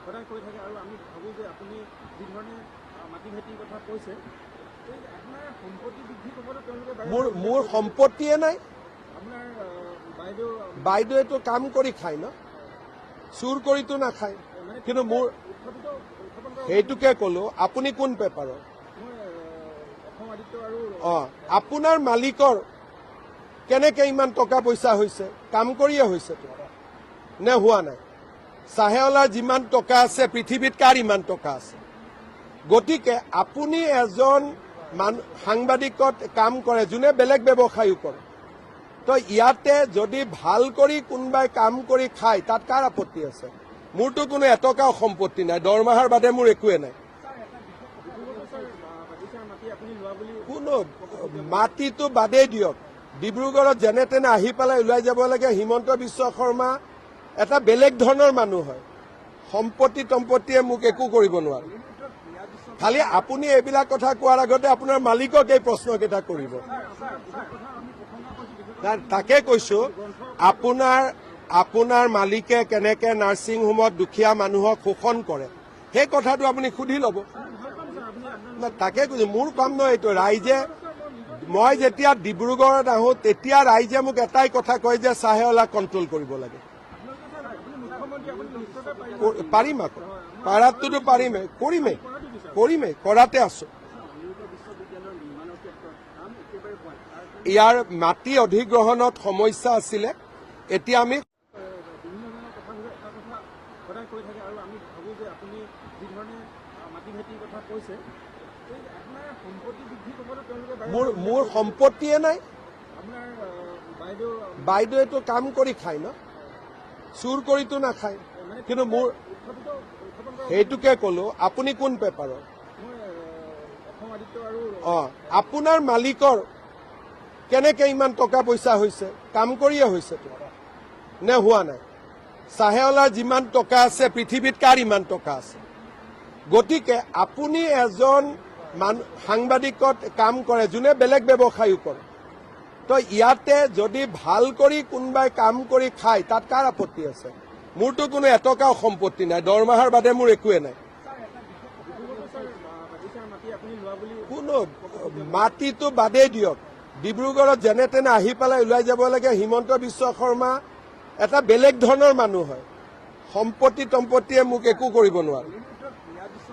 সদায় কৈ থাকে আৰু আমি ভাবোঁ যে আপুনি যি ধৰণে মাটি ভেটিৰ কথা কৈছে আপোনাৰ সম্পত্তি বৃদ্ধি ক'বলৈ তেওঁলোকে মোৰ সম্পত্তিয়ে নাই। আপোনাৰ বাইদেউটো কাম কৰি খায় ন, চুৰ কৰিতো নাখায়। কিন্তু মোৰ সেইটোকে ক'লো, আপুনি কোন পেপাৰৰ? আপোনাৰ মালিকৰ কেনেকে ইমান টকা পইচা হৈছে? কাম কৰিয়ে হৈছে নে হোৱা নাই? চাহেৱালাৰ যিমান টকা আছে পৃথিৱীত কাৰ ইমান টকা আছে? গতিকে আপুনি এজন সাংবাদিকত কাম কৰে যোনে বেলেগ ব্যৱসায়ো কৰে, তো ইয়াতে যদি ভাল কৰি কোনোবাই কাম কৰি খায় তাত কাৰ আপত্তি আছে? মোৰতো কোনো এটকাও সম্পত্তি নাই, দৰমহাৰ বাদে মোৰ একোৱে নাই। কোনো মাটিটো বাদেই দিয়ক, ডিব্ৰুগড়ত যেনে তেনে আহি পেলাই ওলাই যাব লাগে। হিমন্ত বিশ্ব শৰ্মা এটা বেলেগ ধৰণৰ মানুহ হয়, সম্পত্তি তম্পত্তিয়ে মোক একো কৰিব নোৱাৰে। খালি আপুনি এইবিলাক কথা কোৱাৰ আগতে আপোনাৰ মালিকক এই প্ৰশ্নকেইটা কৰিব। তাকে কৈছো, আপোনাৰ মালিকে কেনেকে নাৰ্ছিং হোমত দুখীয়া মানুহক শোষণ কৰে সেই কথাটো আপুনি সুধি ল'ব। তাকে কৈছো, মোৰ কাম নহয় এইটো। ৰাইজে, মই যেতিয়া ডিব্ৰুগড়ত আহোঁ তেতিয়া ৰাইজে মোক এটাই কথা কয় যে চাহেৱালাক কণ্ট্ৰল কৰিব লাগে। পাৰিম, আকৌ পাৰাতোতো পাৰিমেই, কৰিমেই, কৰাতে আছো। ইয়াৰ মাটি অধিগ্ৰহণত সমস্যা আছিলে, এতিয়া আমি সদায় কৈ থাকে আৰু আমি ভাবোঁ যে আপুনি যি ধৰণে মাটি ভেটিৰ কথা কৈছে আপোনাৰ সম্পত্তি বৃদ্ধি ক'বলৈ তেওঁলোকে মোৰ সম্পত্তিয়ে নাই। আপোনাৰ বাইদেউটো কাম কৰি খায় ন, চুৰ কৰিতো নাখায়। কিন্তু মোৰ সেইটোকে ক'লো, আপুনি কোন পেপাৰৰ? আপোনাৰ মালিকৰ কেনেকে ইমান টকা পইচা হৈছে? কাম কৰিয়ে হৈছে নে হোৱা নাই? চাহেৱালাৰ যিমান টকা আছে পৃথিৱীত কাৰ ইমান টকা আছে? গতিকে আপুনি এজন সাংবাদিকত কাম কৰে যোনে বেলেগ ব্যৱসায়ো কৰে, তো ইয়াতে যদি ভাল কৰি কোনোবাই কাম কৰি খায় তাত কাৰ আপত্তি আছে? মোৰতো কোনো এটকাও সম্পত্তি নাই, দৰমহাৰ বাদে মোৰ একোৱে নাই। কোনো মাটিটো বাদেই দিয়ক, ডিব্ৰুগড়ত যেনে তেনে আহি পেলাই ওলাই যাব লাগে। হিমন্ত বিশ্ব শৰ্মা এটা বেলেগ ধৰণৰ মানুহ হয়, সম্পত্তি তম্পত্তিয়ে মোক একো কৰিব নোৱাৰে।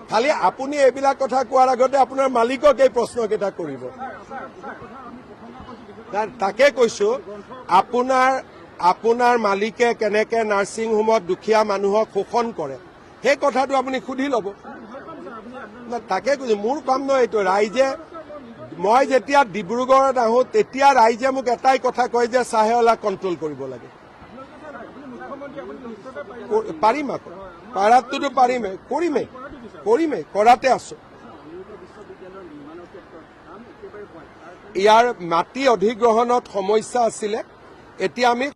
খালি আপুনি এইবিলাক কথা কোৱাৰ আগতে আপোনাৰ মালিকক এই প্ৰশ্নকেইটা কৰিব। তাকে কৈছো, আপোনাৰ মালিকে কেনেকে নাৰ্ছিং হোমত দুখীয়া মানুহক শোষণ কৰে সেই কথাটো আপুনি সুধি ল'ব। তাকে কৈছো, মোৰ কাম নহয় এইটো। ৰাইজে, মই যেতিয়া ডিব্ৰুগড়ত আহোঁ তেতিয়া ৰাইজে মোক এটাই কথা কয় যে চাহেৱালাক কণ্ট্ৰল কৰিব লাগে। পাৰিম, আকৌ পাৰাতোতো পাৰিমেই, কৰিমেই, কৰাতে আছো। ইয়াৰ মাটি অধিগ্ৰহণত সমস্যা আছিলে, এতিয়া আমি